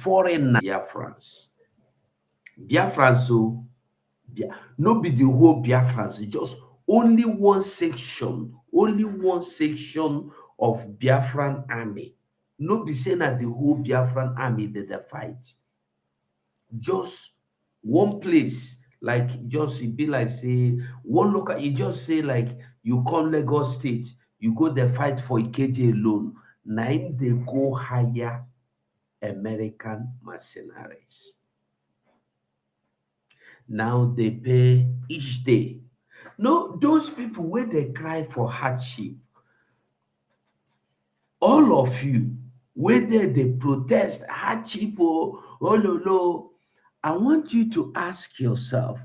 foreign Biafrans. Biafrans, so no be the whole Biafrans, just only one section, of Biafran army. No be saying that the whole Biafran army did the fight. Just one place, like just it be like say one local, you just say like you come Lagos State, you go there fight for Ikeja alone. Now they go hire American mercenaries. Now they pay each day. No, those people where they cry for hardship, all of you, whether they protest hardship or no, I want you to ask yourself,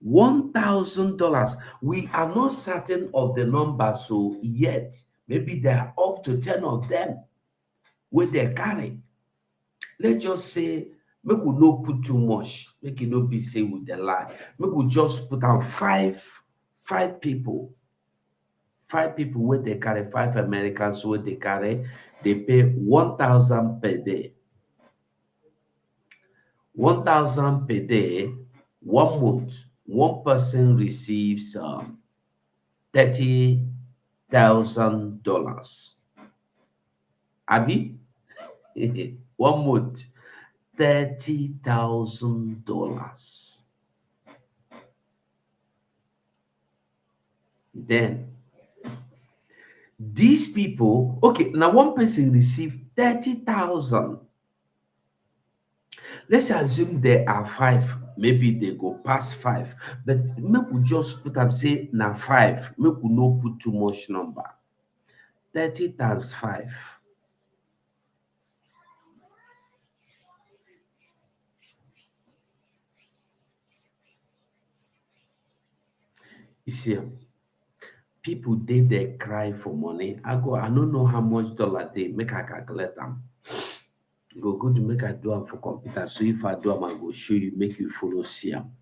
$1,000. We are not certain of the number, so yet maybe there are up to 10 of them with their carry. Let's just say, make we no put too much, make it not be say with the lie. Make we just put out five people. 5 people where they carry, 5 Americans where they carry, they pay 1,000 per day. 1,000 per day, 1 month. One person receives $30,000. Abi, 1 month, $30,000. Then these people, okay, now one person received 30,000. Let's assume there are 5, maybe they go past 5, but make we just put up say now 5, make we no put too much number. 30 times 5. You see, people they cry for money. I don't know how much dollar they make. I calculate them. Go to make I do them for computer. So if I do them, I go show you, make you follow see them.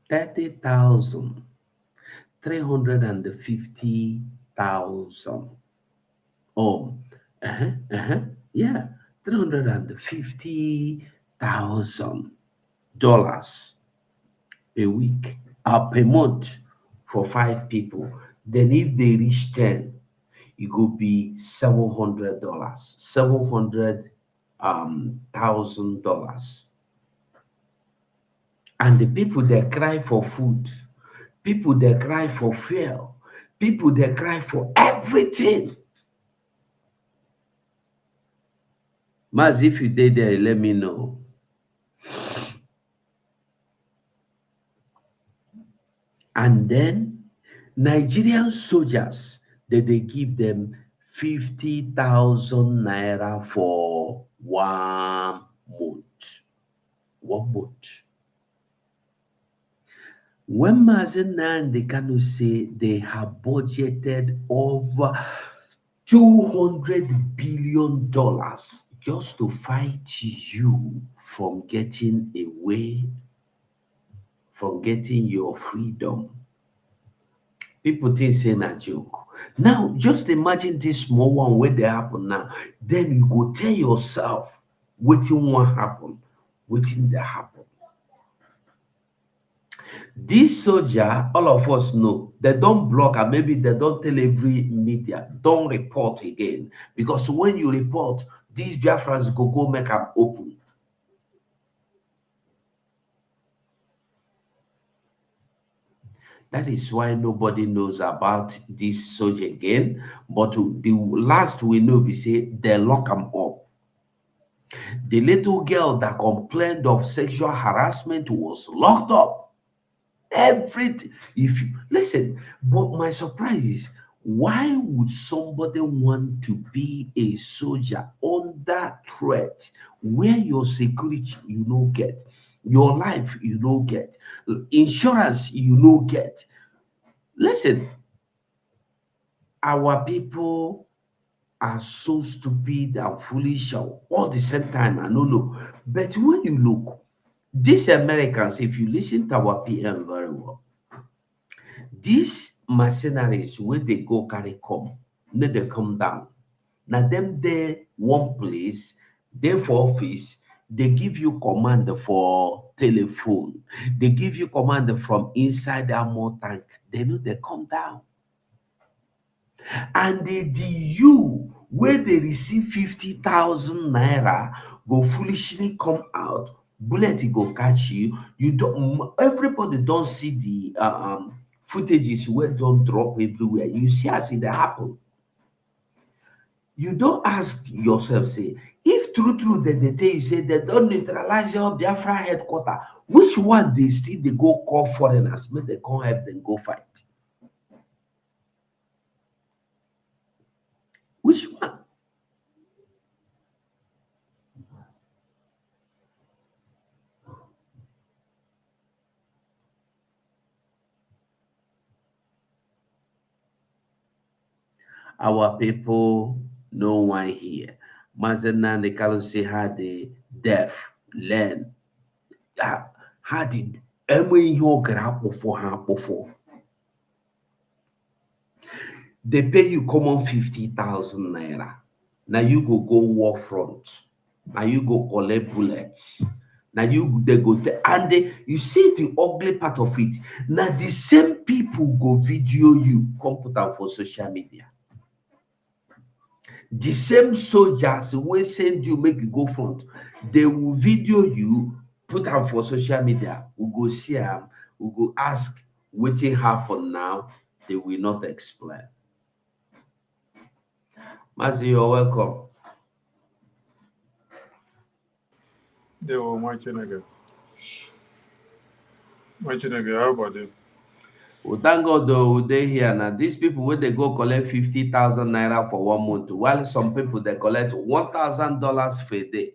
30,000, 350,000. Oh, yeah, $350,000 a week, per month for 5 people. Then if they reach 10, it could be $700, $700,000. And the people that cry for food, people that cry for fuel, people that cry for everything. Mas, if you did there, let me know. And then Nigerian soldiers, they give them 50,000 naira for 1 month. 1 month. When Mazen Nnamdi Kanu say they have budgeted over $200 billion just to fight you from getting away, from getting your freedom. People think saying a joke. Now, just imagine this small one where they happen now. Then you go tell yourself, waiting what happen, waiting that happen. This soldier, all of us know, they don't block and maybe they don't tell every media, don't report again. Because when you report, these Biafrans go make them open. That is why nobody knows about this soldier again. But the last we know, we say they lock them up. The little girl that complained of sexual harassment was locked up. Everything. If you listen, but my surprise is, why would somebody want to be a soldier under threat where your security you no get, your life you no get, insurance you no get? Listen, our people are so stupid and foolish all the same time. I don't know. But when you look, these Americans, if you listen to our PM very well, these mercenaries, when they go carry come, Let them come down. Now them there one place, they for office, they give you command for telephone. They give you command from inside the armor tank. They know they come down. And the you where they receive 50,000 naira go foolishly come out, bullet go catch you. You don't everybody don't see the footages where don't drop everywhere. You see as it dey happen. You don't ask yourself, say, if true dem dey tell you say dem don neutralize your Biafra headquarter, which one dey still dey go call foreigners make dem come help dem go fight? Which one? Our people no one here. Mazena Nekalo say how the deaf learn. How did enwe ihe ọ gara akpụfọ ha akpụfọ? They pay you common 50,000 naira. Now you go war front. Now you go collect bullets. Now they go and you see the ugly part of it. Now the same people go video you, come put am for social media. The same soldiers wey send you make you go front, they will video you, put am for social media. We go see am, we go ask wetin happen now. They will not explain. Mazi, you're welcome. They were watching again. How about it? Well, thank God though they here now. These people when they go collect 50,000 naira for 1 month, while some people they collect $1,000 per day.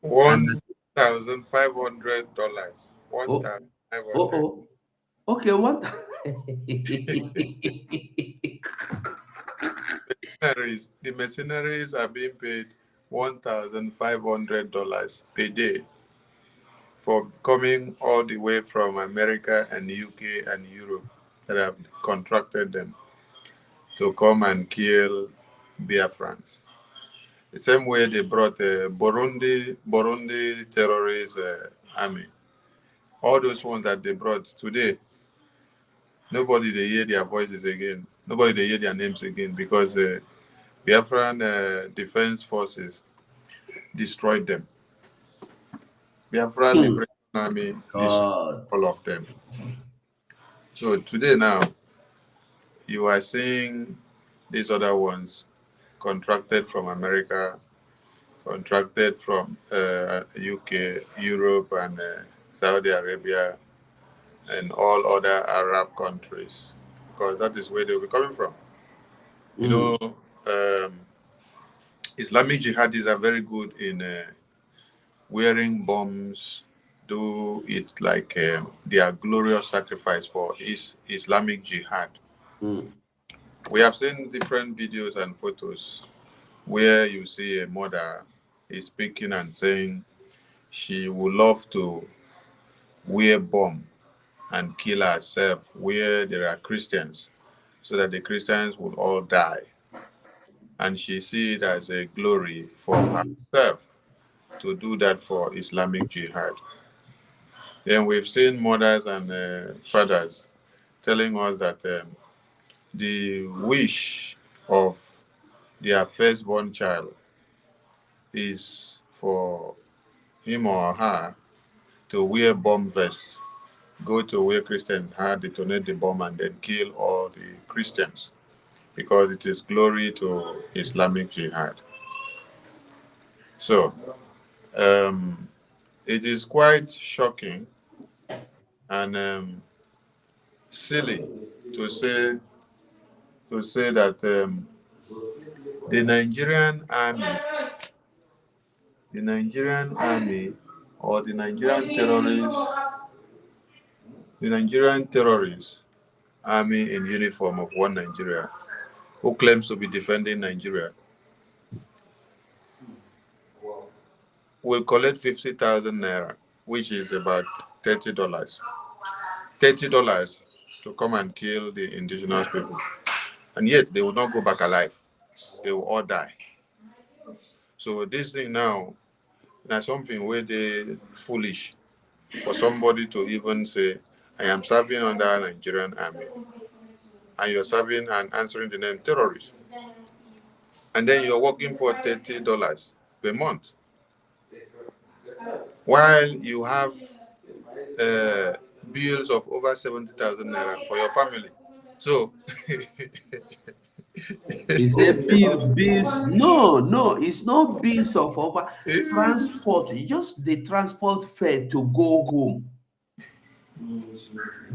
$1,500. Oh, $1,500. oh, okay, what? The mercenaries are being paid $1,500 per day for coming all the way from America and UK and Europe that have contracted them to come and kill Biafrans. The same way they brought Burundi terrorist army. All those ones that they brought today, nobody they hear their voices again. Nobody they hear their names again because Biafran defense forces destroyed them. Biafran Liberation Army destroyed all of them. So today now, you are seeing these other ones contracted from America, contracted from UK, Europe, and Saudi Arabia, and all other Arab countries, because that is where they'll be coming from. You know, Islamic jihadis are very good in wearing bombs, do it like their glorious sacrifice for Islamic jihad. We have seen different videos and photos where you see a mother is speaking and saying she would love to wear bomb and kill herself where there are Christians, so that the Christians will all die. And she sees it as a glory for herself to do that for Islamic jihad. Then we've seen mothers and fathers telling us that the wish of their firstborn child is for him or her to wear bomb vest, go to where Christians are, detonate the bomb, and then kill all the Christians, because it is glory to Islamic jihad. So it is quite shocking and silly to say that the Nigerian army or the Nigerian terrorists army in uniform of one Nigeria, who claims to be defending Nigeria, will collect 50,000 naira, which is about $30. $30 to come and kill the indigenous people. and yet they will not go back alive. They will all die. So this thing now, now something where they foolish for somebody to even say, I am serving under Nigerian army, and you're serving and answering the name terrorist, and then you're working for $30 per month, while you have uh, bills of over 70,000 naira for your family. So He said bills. No, no, it's not bills of over transport. Just the transport fare to go home.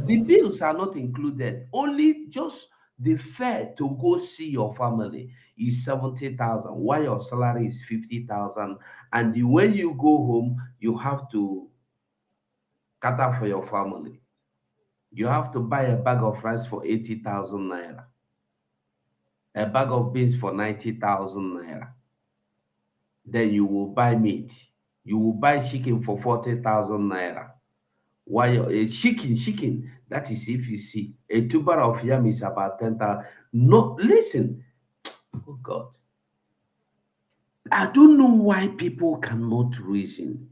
The bills are not included. Only just the fare to go see your family is 70,000, while your salary is 50,000. And when you go home, you have to cater for your family. You have to buy a bag of rice for 80,000 naira, a bag of beans for 90,000 naira. Then you will buy meat. You will buy chicken for 40,000 naira. While a chicken, that is if you see a tuber of yam is about 10,000. No, listen, oh God, I don't know why people cannot reason.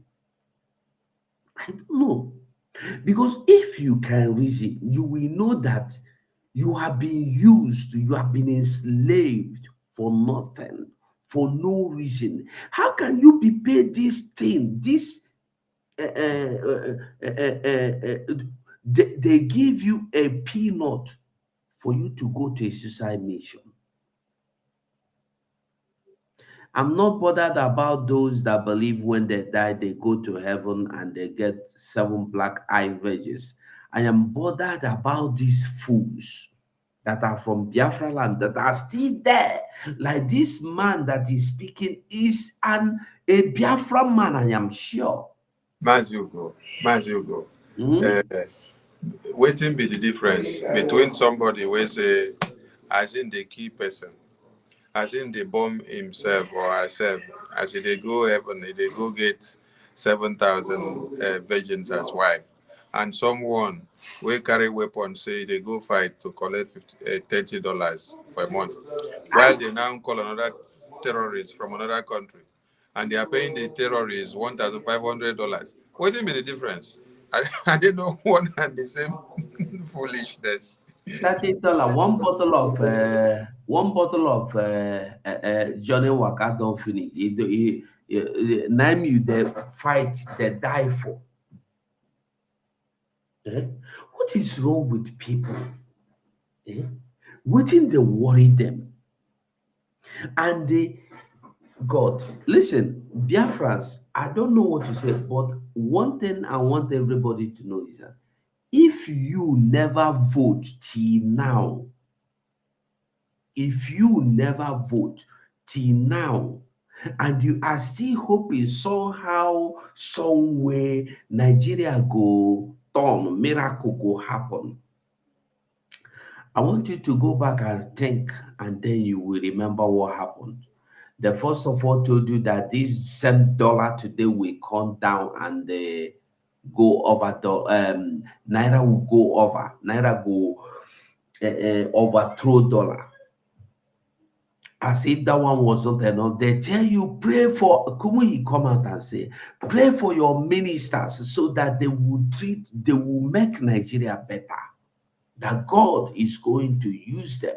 I don't know. Because if you can reason, you will know that you have been used, you have been enslaved for nothing, for no reason. How can you be paid this thing, this uh, uh, uh, uh, they give you a peanut for you to go to a suicide mission? I'm not bothered about those that believe when they die they go to heaven and they get seven black eye virgins. I am bothered about these fools that are from Biafra land that are still there. Like this man that is speaking is a Biafra man, I am sure. Mazugo, Mazugo. Mhm. Waiting be the difference between somebody where say, as in the key person, as in the bomb himself or herself, as if they go heaven, they go get 7,000 virgins as wife, and someone will carry weapons say they go fight to collect $30 per month, while they now call another terrorist from another country, and they are paying the terrorists $1,500. What will be the difference? I didn't know one and the same foolishness. $30, one bottle of Johnny Walker don't finish. Name you the fight they die for. Eh? What is wrong with people? Eh? Waiting they worry them. And God, listen, Biafrans, I don't know what to say, but one thing I want everybody to know is that if you never vote till now, if you never vote till now, and you are still hoping somehow, somewhere, Nigeria go turn, miracle go happen, I want you to go back and think, and then you will remember what happened. The first of all told you that this same dollar today will come down and go over. Naira will go over. Naira go overthrow dollar. As if that one was not enough, they tell you pray for. Kumuyi come out and say, pray for your ministers so that they will make Nigeria better. That God is going to use them.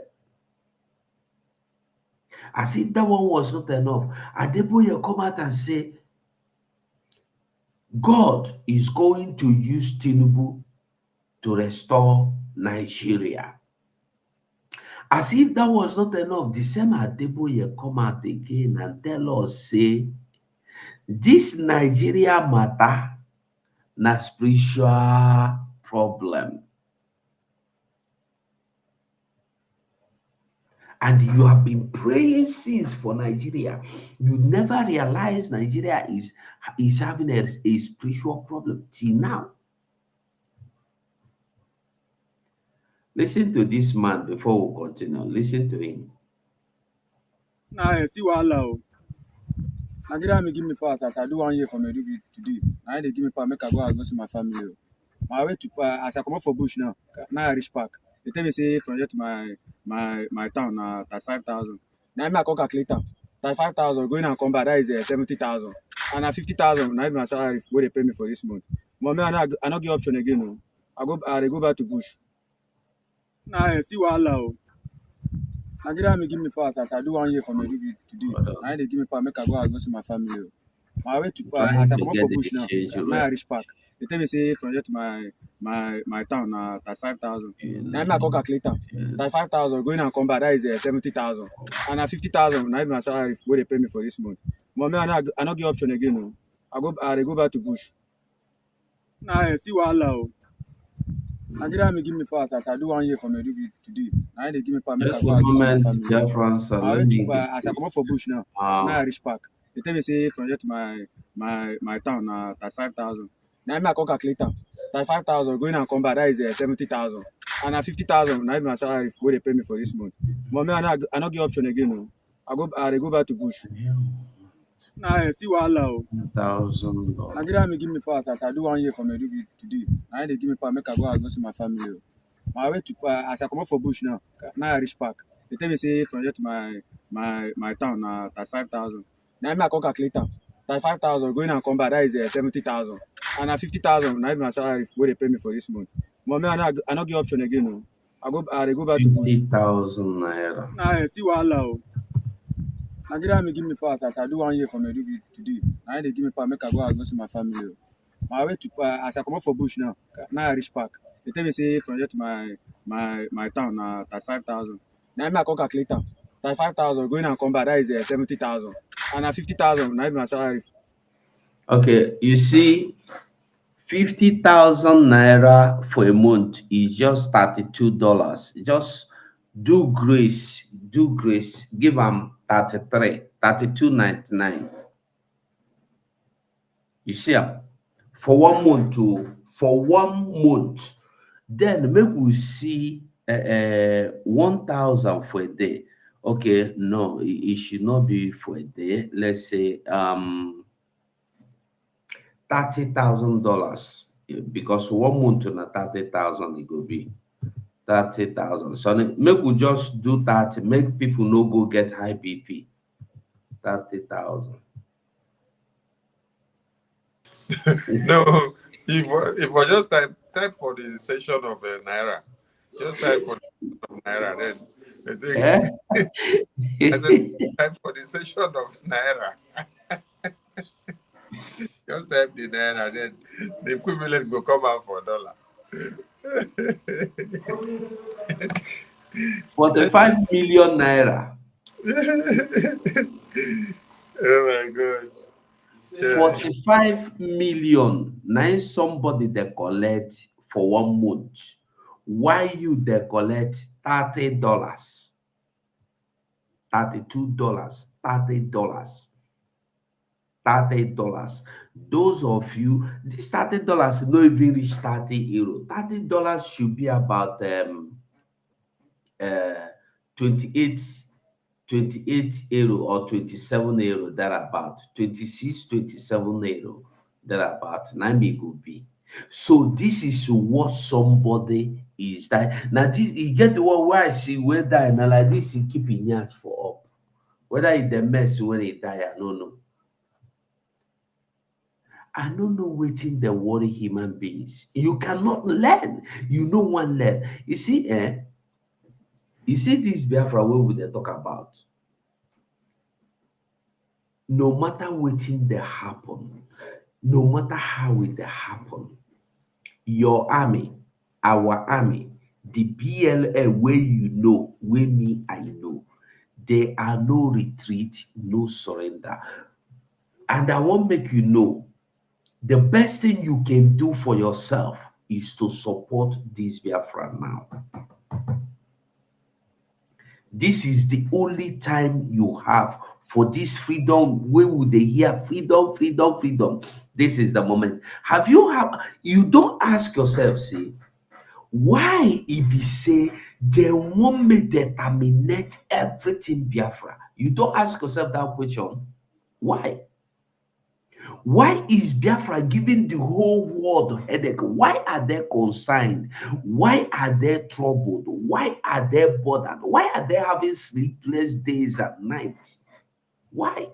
As if that one was not enough, Adeboye come out and say, God is going to use Tinubu to restore Nigeria. As if that was not enough, the same Adeboye come out again and tell us, say, this Nigeria matter na spiritual problem. And you have been praying since for Nigeria. You never realize Nigeria is having a spiritual problem till now. Listen to this man before we continue. Listen to him. Nah, see wahala o. Nigeria may give me pass as I do 1 year for Maiduguri today. Now they give me pass make I go and go see my family o. My way to as I come out for bush now I reach back. They tell me say from here to my town na 35,000. Now me I come calculate am. 35,000 going and come back, that is 70,000. And na 50,000 na be my salary wey dey pay me for this month. But me I no get option again o. I dey go back to bush. Now see wahala o. Nigeria may give me pass as I do 1 year for Maiduguri today. Now they give me pass make I go see my family o. My way to as I Trying to come up get for the bush now, exchange my rate. reach park. They tell me say from here to my town na 35,000. Now me I come calculate am. 35,000 going and come back, that is 70,000. And na 50,000 na be my salary wey dey pay me for this month. But me I no get option again o. I dey go back to bush. Now see wahala o. Nigeria may give me pass as I do 1 year for Maiduguri today. Now they give me pass make I Just a go see my moment, family. Biafran, sir. My Let way me to get as I come up for bush now, my reach park. They tell me say from here to my town na 35,000. Now me I come calculate am. 35,000 going and come back, that is 70,000. And na 50,000 na be my salary wey dey pay me for this month. But me I no get option again o. I dey go back to bush. Now see wahala o. $1,000. Nigeria may give me pass as I do 1 year for Maiduguri today. Now they give me pass make I go see my family o. My way to as I come up for bush now, my reach park. They tell me say from here to my town na 35,000. Now me I come calculate am. 35,000 going and come back, that is 70,000. And na 50,000 na be my salary wey dey pay me for this month. But me I no get option again o. I dey go back to bush. 50,000 naira. Now see wahala o. Nigeria may give me pass as I do 1 year for Maiduguri today. Now they give me pass make I go see my family o. My way to as I come up for bush now, my reach park. They tell me say from here to my town na 35,000. Now me I come calculate am. 35,000 going and come back, that is 70,000. And na 50,000 na be my salary. Okay, you see, 50,000 naira for a month is just $32. Just do grace, give them 33, 32.99. You see, for 1 month for 1 month. Then maybe we see 1,000 for a day. Okay, no, it should not be for a day. Let's say $30,000 because 1 month on a 30,000 it could be 30,000. So make we just do that. Make people no go get high BP. 30,000. No, if I just type for the session of naira, just type for the naira, then I think I said type for the session of naira. Just type the naira, then the equivalent will come out for dollar. 45 million naira. Oh my God. 45 million. Now somebody they collect for 1 month. Why you they collect $30, $32, $30, $30. Those of you, this $30 no even reach €30. $30 should be about uh 28 euro or 27 euro thereabout, 26, 27 euro thereabout. Now me go be. So this is what somebody is that now. This you get the one where I see where die now like this. He keep in yards for up. Whether it the mess when he die, I don't know. I don't know waiting the worry human beings. You cannot learn. You know one learn. You see, you see this Biafra where we they talk about. No matter waiting they happen, no matter how it they happen, your army, our army, the BLA where you know, where me I know, there are no retreat, no surrender. And I want make you know the best thing you can do for yourself is to support this Biafra now. This is the only time you have for this freedom. Where would they hear freedom, freedom, freedom? This is the moment. You don't ask yourself, see, why it be say they want me to terminate everything Biafra? You don't ask yourself that question. Why? Why is Biafra giving the whole world headache? Why are they concerned? Why are they troubled? Why are they bothered? Why are they having sleepless days and nights? Why?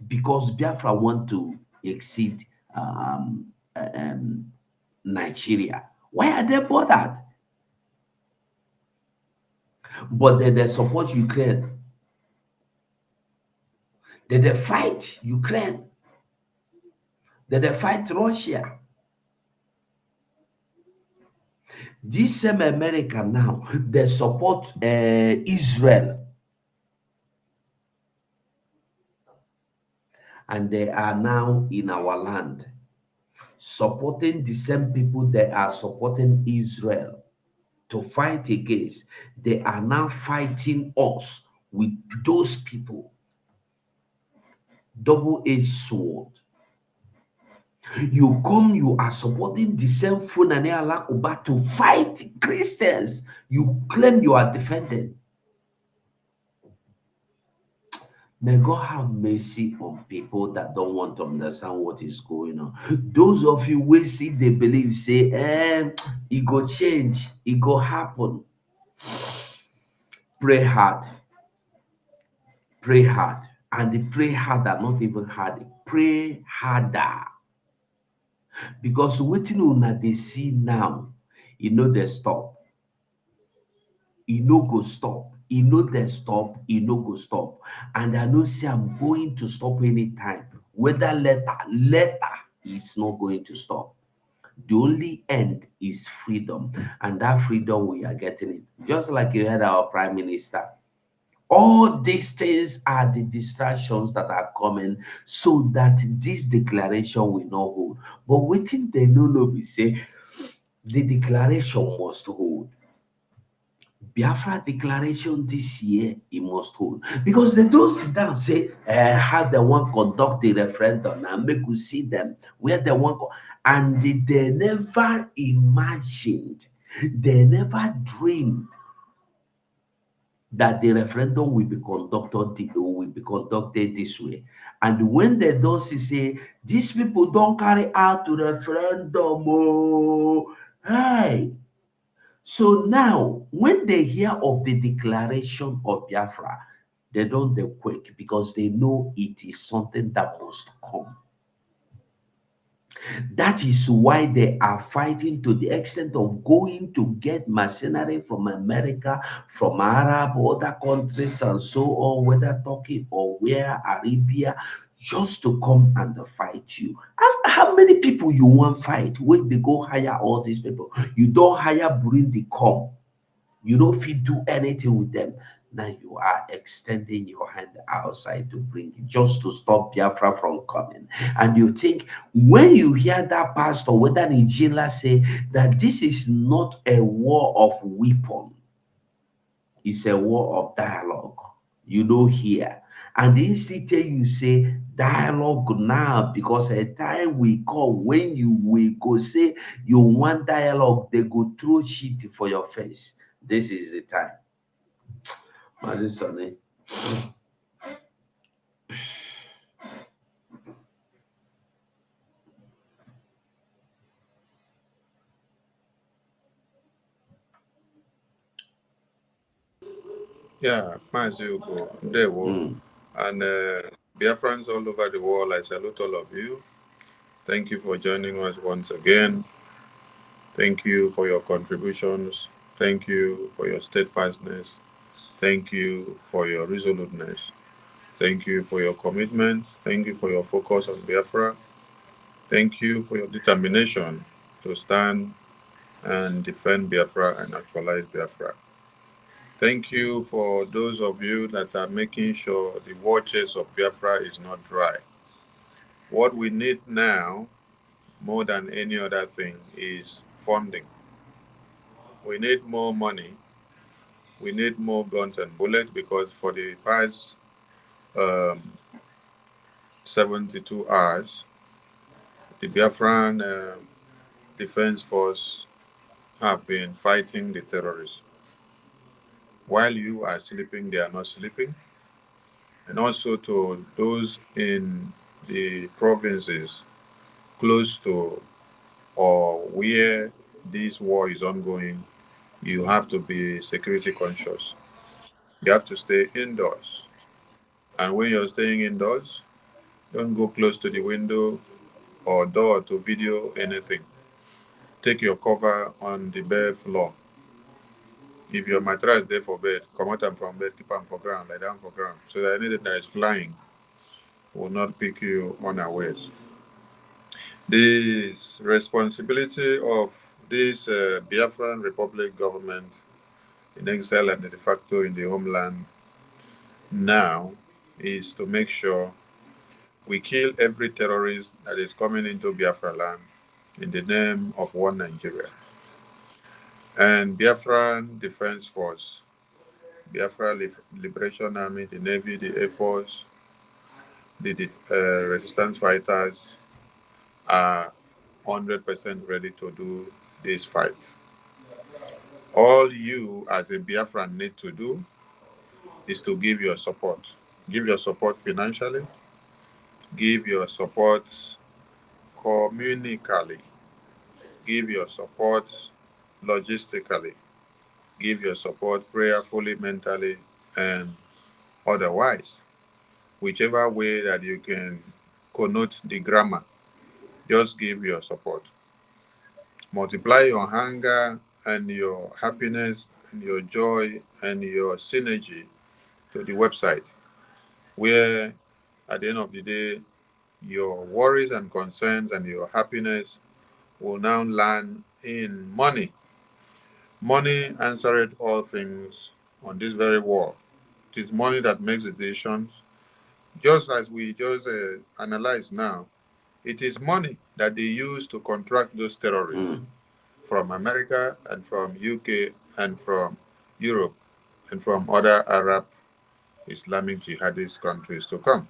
Because Biafra want to exceed uh, um, Nigeria. Why are they bothered? But then they support Ukraine. Then they fight Ukraine. Then they fight Russia. This same America now, they support Israel. And they are now in our land, supporting the same people that are supporting Israel to fight against. They are now fighting us with those people. Double-edged sword. You come, you are supporting the same Funani Alakuba to fight Christians. You claim you are defending. May God have mercy on people that don't want to understand what is going on. Those of you who see they believe, say, it go change, it go happen. Pray hard. Pray hard. And the pray harder, not even hard. Pray harder. Because waiting on that they see now, you know they stop. E no go stop. E no dey stop, e no go stop. And I know say I'm going to stop anytime. Whether later is not going to stop. The only end is freedom, and that freedom we are getting it. Just like you heard our prime minister. All these things are the distractions that are coming so that this declaration will not hold. But waiting they no be say the declaration must hold. Biafra declaration this year, it must hold. Because they don't sit down and say, how they want conduct the referendum and make you see them where they want go. And they never imagined, they never dreamed that the referendum will be conducted this way. And when they don't see, say, these people don't carry out the referendum, oh, hey. So now, when they hear of the declaration of Biafra, they don't they quake because they know it is something that must come. That is why they are fighting to the extent of going to get mercenary from America, from Arab, other countries, and so on, whether Turkey or where Arabia, just to come and fight you. Ask how many people you want fight when they go hire all these people. You don't hire Burundi come. You don't fit do anything with them. Now you are extending your hand outside to bring it just to stop Biafra from coming. And you think when you hear that pastor, whether Nigella say that this is not a war of weapon, it's a war of dialogue. You know here. And they still tell you say dialogue now because a time will come when you will go say you want dialogue, they go throw shit for your face. This is the time. Imagine Sonny. Yeah, Mazi Ugo, there were. And Biafrans all over the world, I salute all of you. Thank you for joining us once again. Thank you for your contributions. Thank you for your steadfastness. Thank you for your resoluteness. Thank you for your commitment. Thank you for your focus on Biafra. Thank you for your determination to stand and defend Biafra and actualize Biafra. Thank you for those of you that are making sure the waters of Biafra is not dry. What we need now, more than any other thing, is funding. We need more money. We need more guns and bullets because for the past um, 72 hours, the Biafran Defense Force have been fighting the terrorists. While you are sleeping, they are not sleeping. And also to those in the provinces close to or where this war is ongoing, you have to be security conscious. You have to stay indoors. And when you're staying indoors, don't go close to the window or door to video anything. Take your cover on the bed floor. If your mattress there for bed, come out them from bed, keep them for ground, lie down for ground, so that anything that is flying will not pick you unawares. This responsibility of this Biafran Republic government in exile and de facto in the homeland now is to make sure we kill every terrorist that is coming into Biafra land in the name of one Nigeria. And Biafran Defense Force, Biafra Liberation Army, the Navy, the Air Force, the resistance fighters are 100% ready to do this fight. All you as a Biafran need to do is to give your support. Give your support financially, give your support communically, give your support logistically, give your support prayerfully, mentally, and otherwise. Whichever way that you can connote the grammar, just give your support. Multiply your hunger and your happiness and your joy and your synergy to the website, where at the end of the day, your worries and concerns and your happiness will now land in money. Money answered all things on this very war. It is money that makes the decisions. Just as we just analyzed now, it is money that they use to contract those terrorists from America and from UK and from Europe and from other Arab Islamic jihadist countries to come.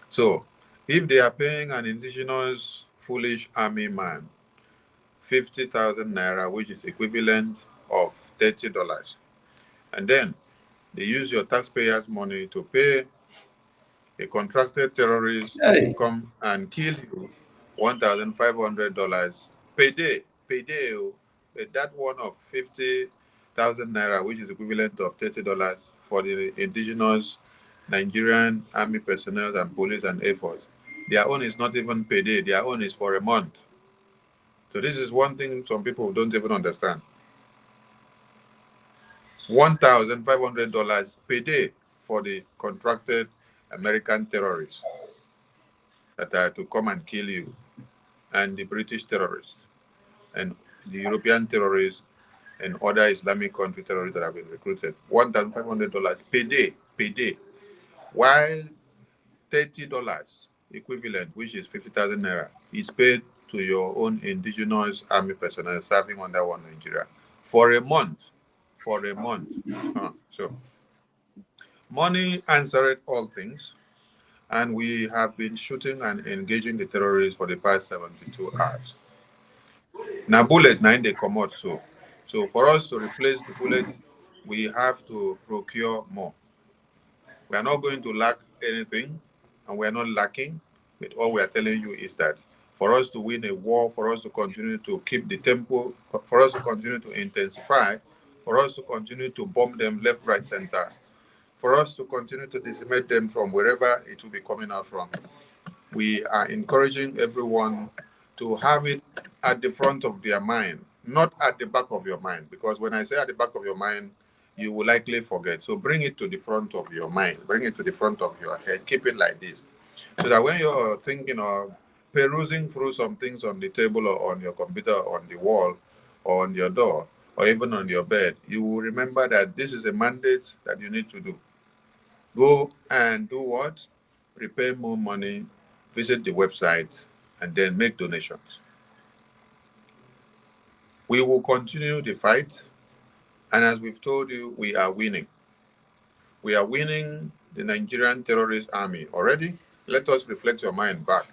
So, if they are paying an indigenous foolish army man 50,000 naira, which is equivalent of $30, and then they use your taxpayers' money to pay a contracted terrorist to Hey. come and kill you $1,500 per day. That one of 50,000 naira, which is equivalent of $30 for the indigenous Nigerian army personnel and police and air force. Their own is not even per day, their own is for a month. So this is one thing some people don't even understand. $1,500 per day for the contracted American terrorists that are to come and kill you, and the British terrorists, and the European terrorists, and other Islamic country terrorists that have been recruited. $1,500 per day, while $30 equivalent, which is 50,000 naira, is paid to your own indigenous army personnel serving under one Nigeria for a month. For a month. So, money answered all things, and we have been shooting and engaging the terrorists for the past 72 hours. Now, bullet nine they come out so. So, for us to replace the bullet, we have to procure more. We are not going to lack anything, and we are not lacking. But all we are telling you is that for us to win a war, for us to continue to keep the tempo, for us to continue to intensify, for us to continue to bomb them left, right, center, for us to continue to decimate them from wherever it will be coming out from, we are encouraging everyone to have it at the front of their mind, not at the back of your mind. Because when I say at the back of your mind, you will likely forget. So bring it to the front of your mind, bring it to the front of your head, keep it like this. So that when you're thinking of perusing through some things on the table or on your computer, or on the wall, or on your door, or even on your bed, you will remember that this is a mandate that you need to do. Go and do what? Prepare more money, visit the website, and then make donations. We will continue the fight, and as we've told you, we are winning. We are winning the Nigerian terrorist army already. Let us reflect your mind back.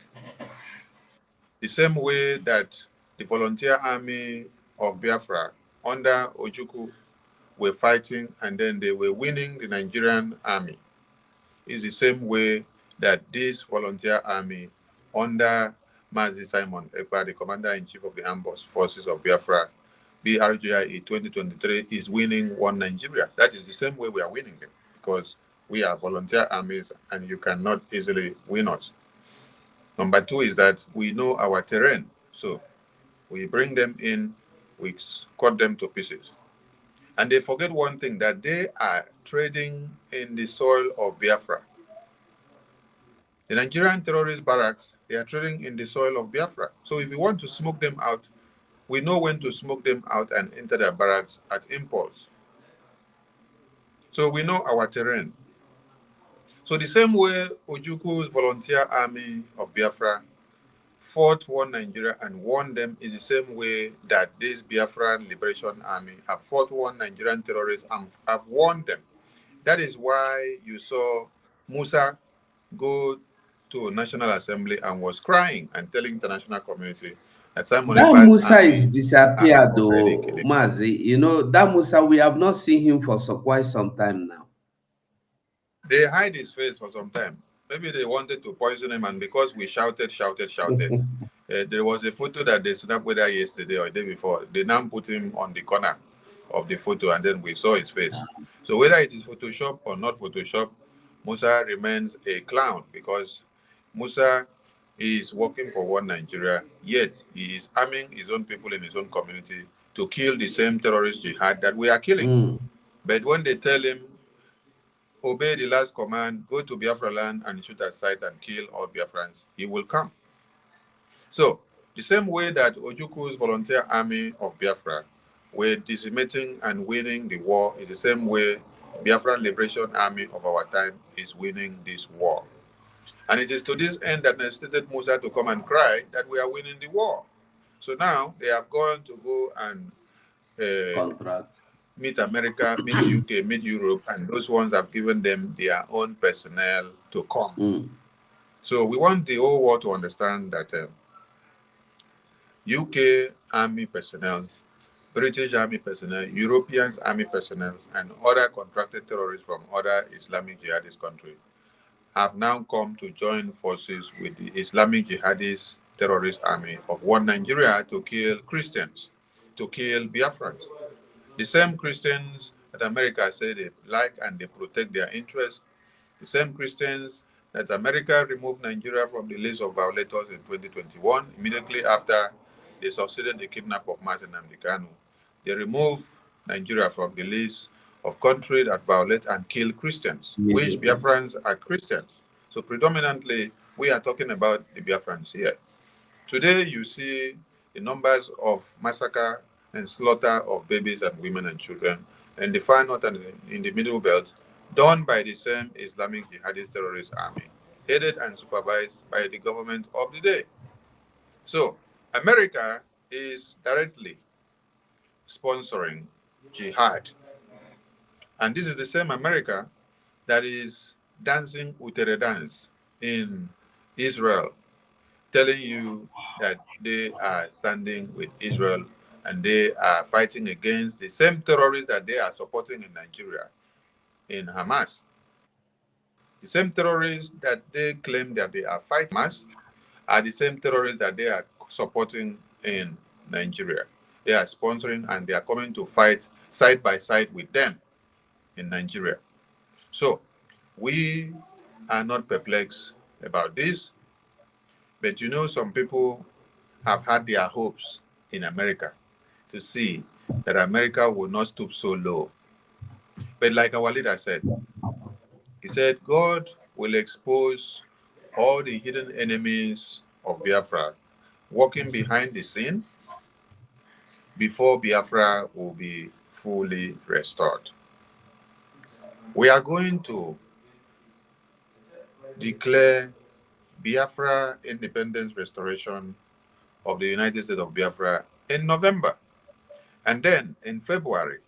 The same way that the volunteer army of Biafra under Ojukwu were fighting and then they were winning the Nigerian army, is the same way that this volunteer army under Mazi Simon Ekpa, the Commander-in-Chief of the Armed Forces of Biafra, BRGIE 2023, is winning one Nigeria. That is the same way we are winning them, because we are volunteer armies and you cannot easily win us. Number two is that we know our terrain. So we bring them in, we cut them to pieces. And they forget one thing, that they are trading in the soil of Biafra. The Nigerian terrorist barracks, they are trading in the soil of Biafra. So if we want to smoke them out, we know when to smoke them out and enter their barracks at impulse. So we know our terrain. So the same way Ojuku's volunteer army of Biafra fought one Nigeria and won them is the same way that this Biafran Liberation Army have fought one Nigerian terrorists and have won them. That is why you saw Musa go to National Assembly and was crying and telling the international community that Simon That Ekpa's Musa is army are disappeared already though, killing. Mazi. You know, that Musa, we have not seen him for so quite some time now. They hide his face for some time. Maybe they wanted to poison him, and because we shouted, there was a photo that they snapped whether yesterday or the day before. They now put him on the corner of the photo, and then we saw his face. So whether it is Photoshop or not Photoshop, Musa remains a clown, because Musa is working for one Nigeria, yet he is arming his own people in his own community to kill the same terrorist jihad that we are killing. But when they tell him, obey the last command, go to Biafra land and shoot at sight and kill all Biafrans, he will come. So, the same way that Ojuku's volunteer army of Biafra were decimating and winning the war is the same way Biafran Liberation Army of our time is winning this war. And it is to this end that necessitated Musa to come and cry that we are winning the war. So now they have gone to go and Contract. meet America, meet UK, meet Europe, and those ones have given them their own personnel to come. So we want the whole world to understand that UK army personnel, British army personnel, European army personnel, and other contracted terrorists from other Islamic jihadist countries have now come to join forces with the Islamic jihadist terrorist army of one Nigeria to kill Christians, to kill Biafrans. The same Christians that America say they like and they protect their interests, the same Christians that America removed Nigeria from the list of violators in 2021, immediately after they succeeded the kidnap of Mazi Nnamdi Kanu. They removed Nigeria from the list of countries that violate and kill Christians, which Biafrans are Christians. So predominantly, we are talking about the Biafrans here. Today, you see the numbers of massacre and slaughter of babies and women and children in the far north and in the middle belt, done by the same Islamic jihadist terrorist army, headed and supervised by the government of the day. So, America is directly sponsoring jihad. And this is the same America that is dancing Utere dance in Israel, telling you that they are standing with Israel and they are fighting against the same terrorists that they are supporting in Nigeria, in Hamas. The same terrorists that they claim that they are fighting Hamas are the same terrorists that they are supporting in Nigeria. They are sponsoring and they are coming to fight side by side with them in Nigeria. So we are not perplexed about this, but you know, some people have had their hopes in America to see that America will not stoop so low. But like our leader said, he said, God will expose all the hidden enemies of Biafra working behind the scene before Biafra will be fully restored. We are going to declare Biafra independence restoration of the United States of Biafra in November. And then in February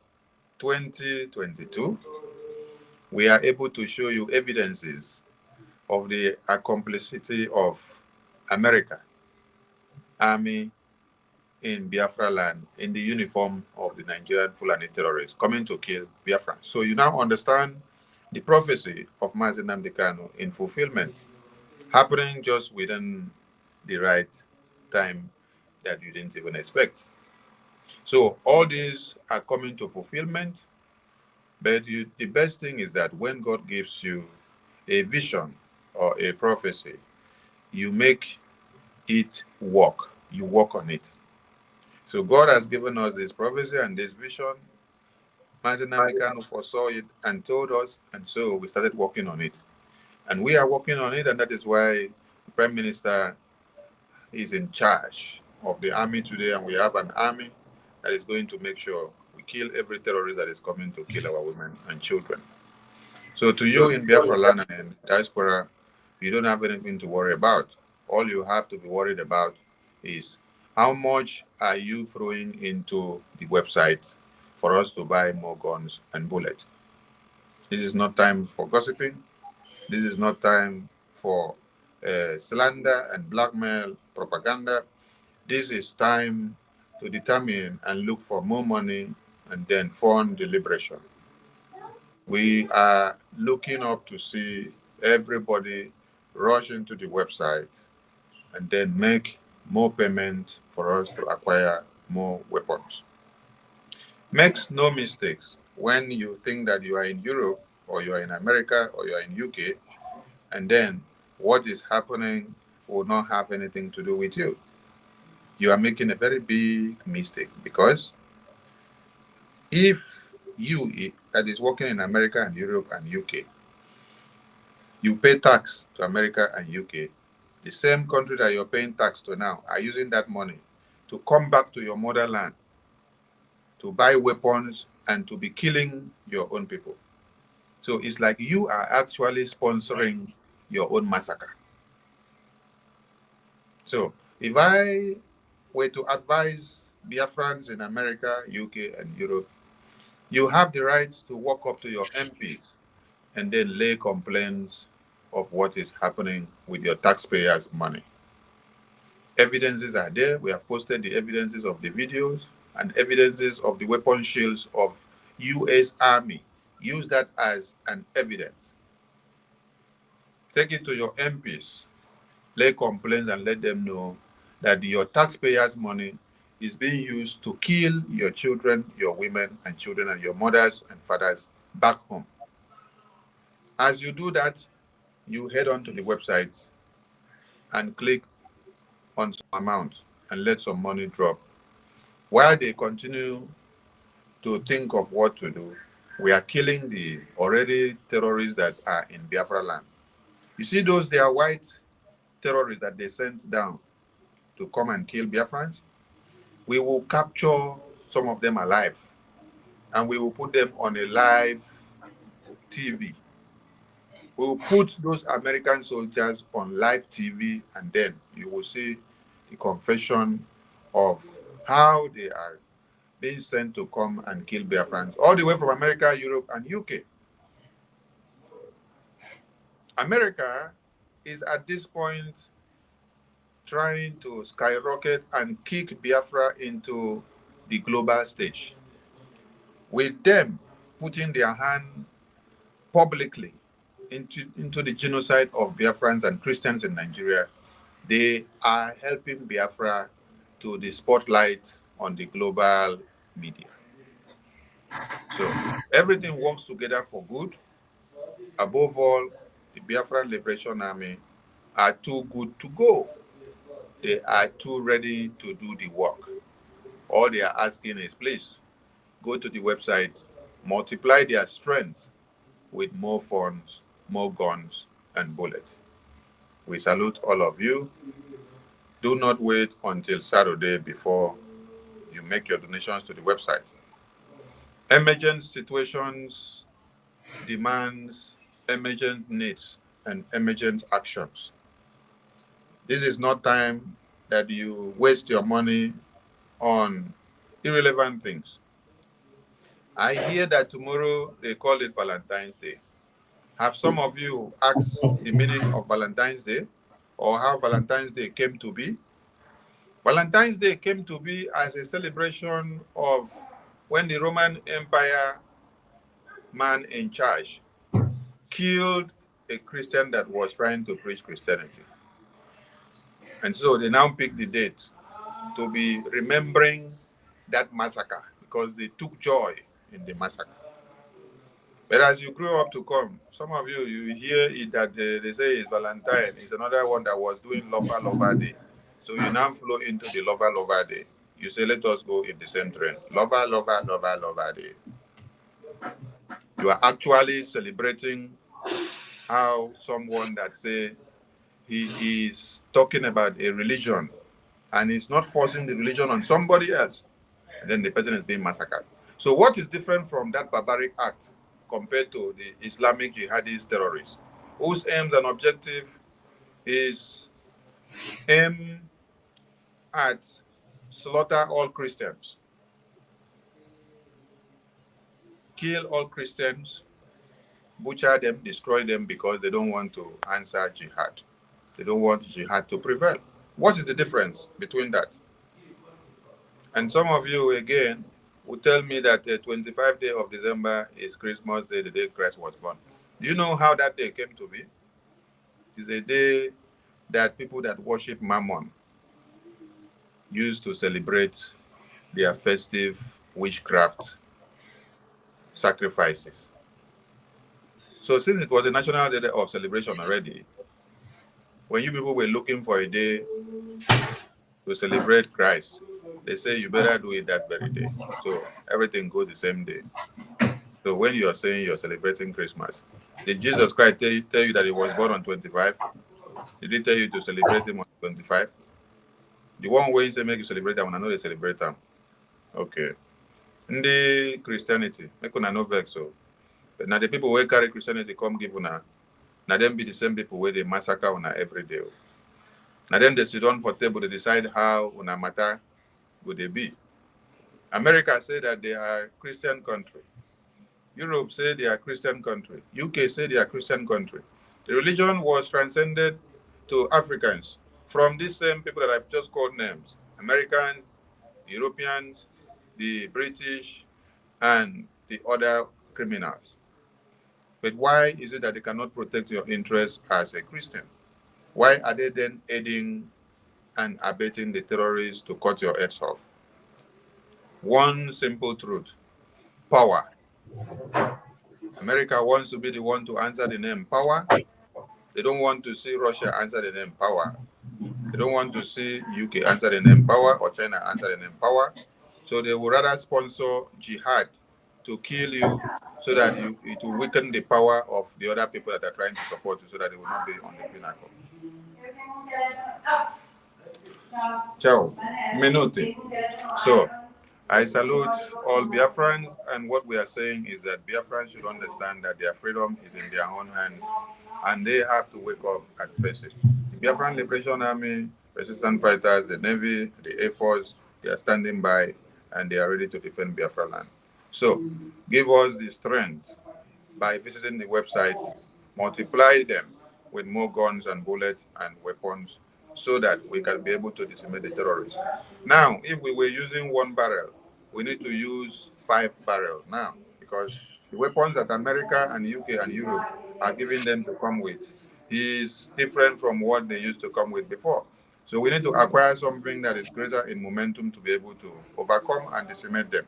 2022, we are able to show you evidences of the complicity of America Army in Biafra land in the uniform of the Nigerian Fulani terrorists coming to kill Biafra. So you now understand the prophecy of Mazi Nnamdi Kanu in fulfillment. happening just within the right time that you didn't even expect. So all these are coming to fulfillment, but the best thing is that when God gives you a vision or a prophecy, you make it work. You work on it. So God has given us this prophecy and this vision. Mazenami Kanu foresaw it and told us, and so we started working on it. And we are working on it, and that is why the Prime Minister is in charge of the army today, and we have an army that is going to make sure we kill every terrorist that is coming to kill our women and children. So to you in Biafra land and diaspora, you don't have anything to worry about. All you have to be worried about is how much are you throwing into the website for us to buy more guns and bullets. This is not time for gossiping. This is not time for slander and blackmail propaganda. This is time to determine and look for more money and then fund the liberation. We are looking up to see everybody rush into the website and then make more payments for us to acquire more weapons. Makes no mistakes when you think that you are in Europe or you are in America or you are in UK, and then what is happening will not have anything to do with you. You are making a very big mistake, because if you that is working in America and Europe and UK, you pay tax to America and UK, the same country that you're paying tax to now are using that money to come back to your motherland to buy weapons and to be killing your own people. So it's like you are actually sponsoring your own massacre. So if I were to advise Biafrans in America, UK, and Europe, you have the right to walk up to your MPs and then lay complaints of what is happening with your taxpayers' money. Evidences are there. We have posted the evidences of the videos and evidences of the weapon shields of US Army. Use that as an evidence. Take it to your MPs, lay complaints and let them know that your taxpayers' money is being used to kill your children, your women and children, and your mothers and fathers back home. As you do that, you head on to the website and click on some amount and let some money drop. While they continue to think of what to do, we are killing the already terrorists that are in Biafra land. You see those, they are white terrorists that they sent down to come and kill Biafrans. We will capture some of them alive and we will put them on a live TV. We will put those American soldiers on live TV, and then you will see the confession of how they are being sent to come and kill Biafrans all the way from America, Europe, and UK. America is at this point trying to skyrocket and kick Biafra into the global stage, with them putting their hand publicly into the genocide of Biafrans and Christians in Nigeria. They are helping Biafra to the spotlight on the global media. So everything works together for good. Above all, the Biafran Liberation Army are too good to go. They are too ready to do the work. All they are asking is, please go to the website, multiply their strength with more funds, more guns, and bullets. We salute all of you. Do not wait until Saturday before you make your donations to the website. Emergent situations demands emergent needs and emergent actions. This is not time that you waste your money on irrelevant things. I hear that tomorrow they call it Valentine's Day. Have some of you asked the meaning of Valentine's Day or how Valentine's Day came to be? Valentine's Day came to be as a celebration of when the Roman Empire man in charge killed a Christian that was trying to preach Christianity. And so they now picked the date to be remembering that massacre because they took joy in the massacre. But as you grow up to come, some of you, you hear it that they say it's Valentine. It's another one that was doing Lover Lover Day. So you now flow into the Lover Lover Day. You say, let us go in the same trend. Lover, Lover, Lover, Lover Day. You are actually celebrating how someone that say he is talking about a religion and he's not forcing the religion on somebody else, and then the person is being massacred. So what is different from that barbaric act compared to the Islamic jihadist terrorists, whose aims and objective is aim at slaughter all Christians, kill all Christians, butcher them, destroy them because they don't want to answer jihad. They don't want jihad to prevail. What is the difference between that? And some of you, again, will tell me that the 25th day of December is Christmas Day, the day Christ was born. Do you know how that day came to be? It's a day that people that worship Mammon used to celebrate their festive witchcraft sacrifices. So since it was a national day of celebration already, when you people were looking for a day to celebrate Christ, they say you better do it that very day. So everything goes the same day. So when you're saying you're celebrating Christmas, did Jesus Christ tell you that he was born on 25? Did he tell you to celebrate him on 25? The one way he say make you celebrate him, when I know they celebrate him. Okay. In the Christianity, make una no vex so. But now the people who carry Christianity come give una, now them be the same people where they massacre una every day. Now then they sit down for table, they decide how una matter would they be. America say that they are a Christian country. Europe say they are a Christian country. UK say they are a Christian country. The religion was transcended to Africans from these same people that I've just called names. Americans, Europeans, the British, and the other criminals. But why is it that they cannot protect your interests as a Christian? Why are they then aiding and abetting the terrorists to cut your heads off? One simple truth: power. America wants to be the one to answer the name power. They don't want to see Russia answer the name power. They don't want to see UK answer the name power or China answer the name power. So they would rather sponsor jihad to kill you so that it will weaken the power of the other people that are trying to support you so that they will not be on the pinnacle. Ciao. Minuti. So I salute all Biafrans, and what we are saying is that Biafrans should understand that their freedom is in their own hands and they have to wake up and face it. The Biafran Liberation Army, resistance fighters, the Navy, the Air Force, they are standing by and they are ready to defend Biafra land. So give us the strength by visiting the websites, multiply them with more guns and bullets and weapons so that we can be able to decimate the terrorists. Now, if we were using 1 barrel, we need to use 5 barrels now because the weapons that America and UK and Europe are giving them to come with is different from what they used to come with before. So we need to acquire something that is greater in momentum to be able to overcome and decimate them.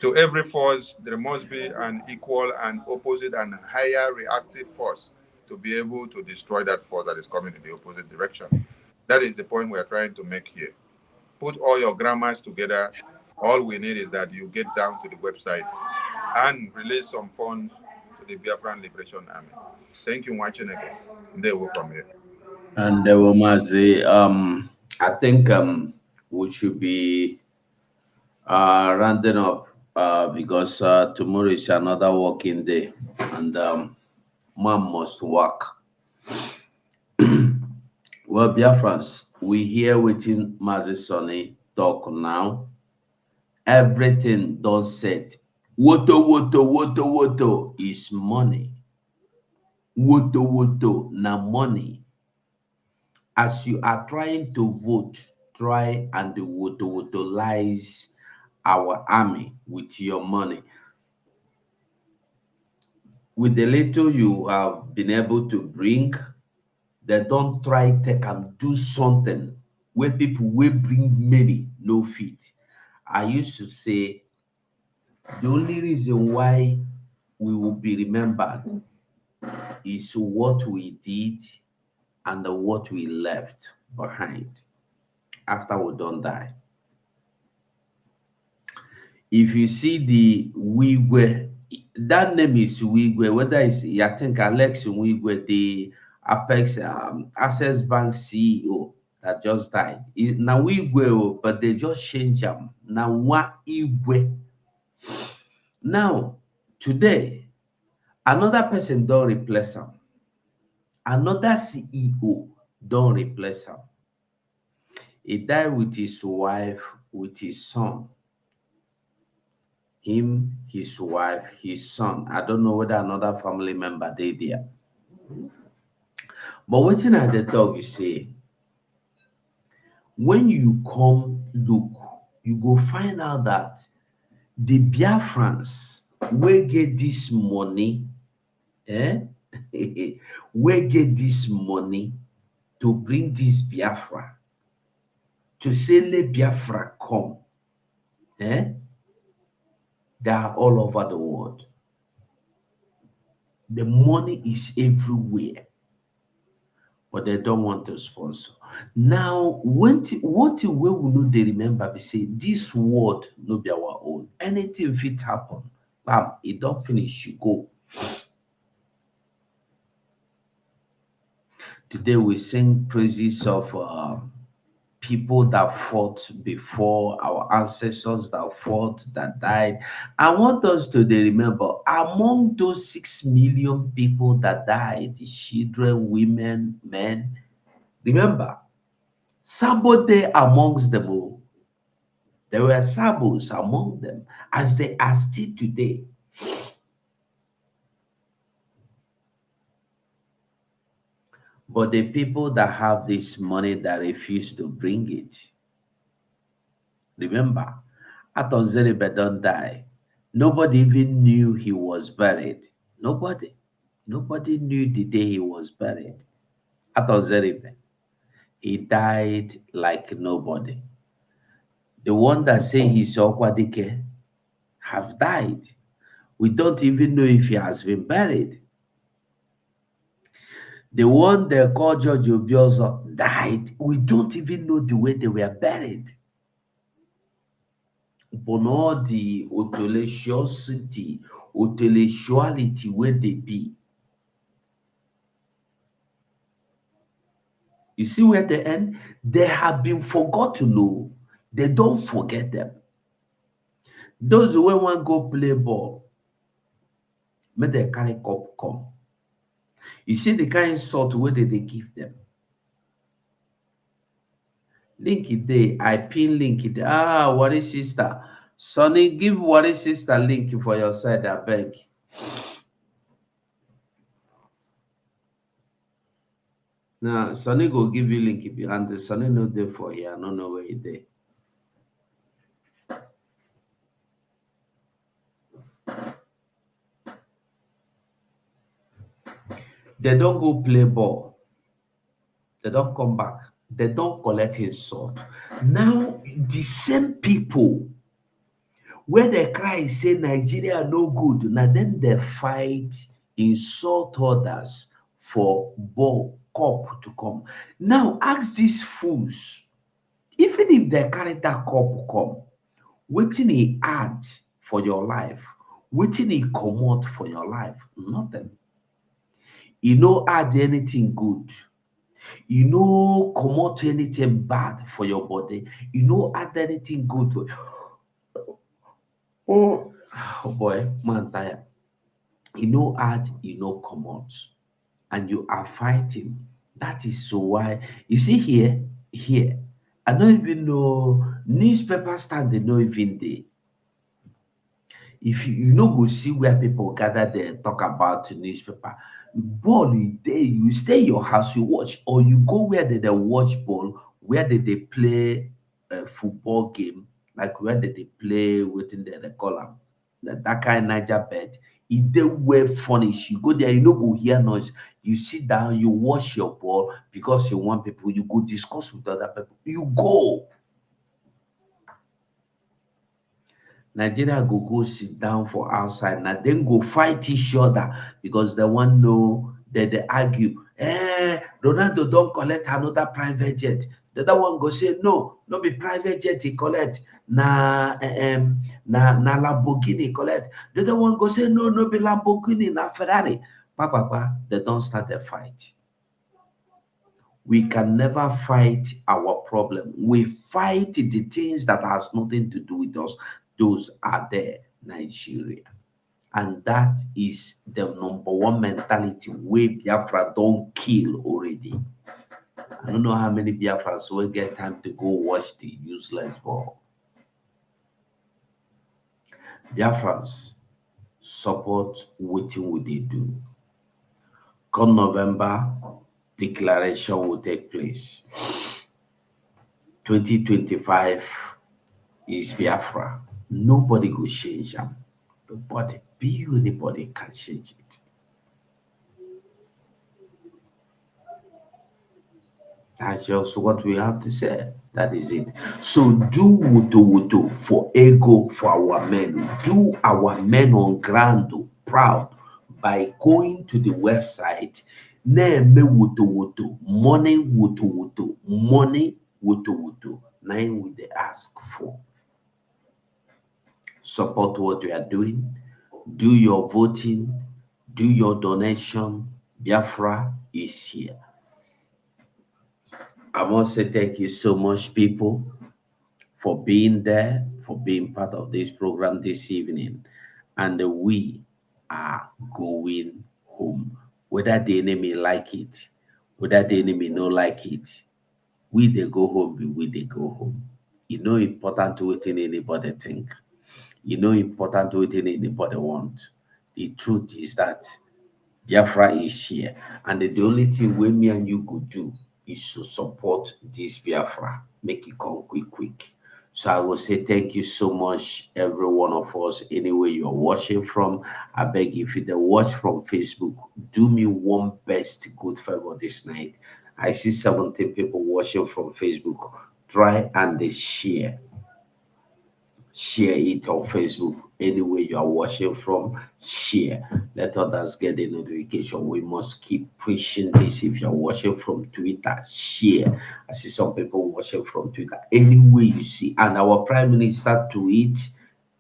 To every force, there must be an equal and opposite and higher reactive force to be able to destroy that force that is coming in the opposite direction. That is the point we are trying to make here. Put all your grammars together. All we need is that you get down to the website and release some funds to the Biafran Liberation Army. Thank you, watching again. They will from here. And Mazi, I think we should be rounding up because tomorrow is another working day, and man must work. Well, Biafrans, we hear within Mazi Sonny talk now. Everything done said. Woto woto woto woto is money. Woto woto na money. As you are trying to vote, try and wotolize our army with your money. with the little you have been able to bring, they don't try take and do something where people will bring many no fit. I used to say the only reason why we will be remembered is what we did and what we left behind after we don't die. If you see the Wigwe, that name is Wigwe, whether it's, I think Alex Wigwe, the Apex Access Bank CEO that just died. Now Wigwe, but they just change them. Now what Igwe. Now, today, another person don't replace him. Another CEO don't replace him. He died with his wife, with his son. Him, his wife, his son. I don't know whether another family member they there. But waiting at the dog, you say, when you come look, you go find out that the Biafrans will get this money, eh? will get this money to bring this Biafra, to say let Biafra come. Eh? They are all over the world. The money is everywhere, but they don't want to sponsor. Now, one thing we will know they remember, we say this world no be our own. Anything fit happen, bam, it don't finish, you go. Today we sing praises of people that fought before, our ancestors that fought, that died. I want us to remember among those 6 million people that died, the children, women, men, remember, Sabo there amongst them all. There were Sabos among them, as they are still today. But the people that have this money that refuse to bring it, remember, Atonzeribe don't die. Nobody even knew he was buried. Nobody. Nobody knew the day he was buried. Atonzeribe. He died like nobody. The one that say he's Okwadike have died. We don't even know if he has been buried. The one they call George Obiozo died. We don't even know the way they were buried. But all the authority, authorituality where they be. You see where they end? They have been forgotten. No, they don't forget them. Those who want go play ball, make they carry cup come. You see the kind of salt where they give them. Link it there. I pin link it. Ah, what is sister? Sonny, give what is sister link for your side, I beg. Now, Sonny go give you link behind the Sonny no there for here. I don't know where it is. They don't go play ball. They don't come back. They don't collect his sword. Now, the same people where they cry say Nigeria no good, now then they fight, insult others for ball cup to come. Now, ask these fools, even if they carry that cup come, wetin he add for your life? Wetin he comot for your life? Nothing. He no add anything good. You no comot anything bad for your body. You no add anything good to oh boy, man tired. You no add, you no comot, and you are fighting. That is so why you see here. I don't even know newspaper stand. They no even dey. If you no go see where people gather there talk about newspaper, ball you dey, you stay your house, you watch, or you go where they watch ball, where they play a football game, like where they play within they call them that kind Niger bet. If they were furnished, you go there, you no go hear noise. You sit down, you wash your ball because you want people. You go discuss with other people. You go. Nigeria go sit down for outside now, then go fight each other because they want know that they argue. Ronaldo don't collect another private jet. The other one go say no, no be private jet he collect. Na Lamborghini collect. The other one go say no, no be Lamborghini, na Ferrari. Papa, they don't start a fight. We can never fight our problem. We fight the things that has nothing to do with us. Those are there, Nigeria. And that is the number one mentality we Biafra don't kill already. I don't know how many Biafras will get time to go watch the useless ball. Biafrans support what we they do. Come November, declaration will take place. 2025 is Biafra. Nobody go change them. Nobody, be anybody can change it. That's just what we have to say. That is it. So do wuto for ego for our men. Do our men on ground proud by going to the website. Name wuto money wuto money wuto. Nine with the ask for. Support what we are doing. Do your voting. Do your donation. Biafra is here. I must say thank you so much, people, for being there, for being part of this program this evening. And we are going home. Whether the enemy like it, whether the enemy no like it, we they go home, we they go home. You know important to what anybody think. You know important to what anybody want. The truth is that Biafra is here. And the only thing we me and you could do is to support this Biafra. Make it come quick. So I will say thank you so much, every one of us, anywhere you're watching from. I beg you, if you watch from Facebook, do me one best good favor this night. I see 17 people watching from Facebook. Try and they share it on Facebook. Anywhere you are watching from, share. Let others get the notification. We must keep pushing this. If you're watching from Twitter, share. I see some people watching from Twitter. Anywhere you see, and our Prime Minister tweet,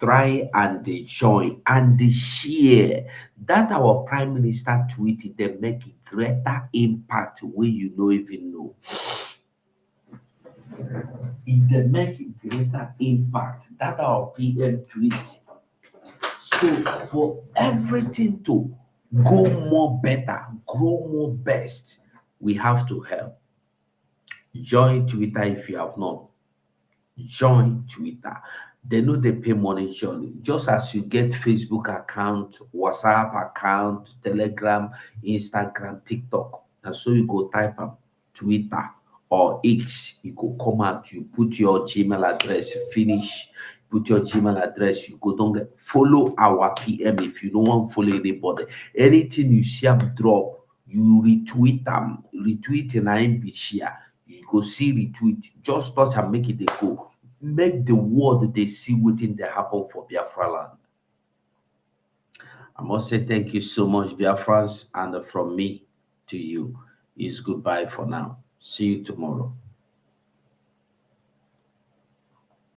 try and they join and they share. That our Prime Minister tweeted, they make a greater impact where you don't even know. If they make a greater impact, that our PM tweet. So for everything to go more better, grow more best, we have to help. Join Twitter if you have not. Join Twitter. They know they pay money joining. Just as you get Facebook account, WhatsApp account, Telegram, Instagram, TikTok. And so you go type up Twitter or X, you go come out, you put your Gmail address, finish, put your Gmail address, you go don't get follow our PM if you don't want to follow anybody. Anything you see them drop, you retweet them, retweet and I be share. You go see retweet, just touch and make it a go. Make the world they see within the happen for Biafra land. I must say thank you so much, Biafrans, and from me to you is goodbye for now. See you tomorrow.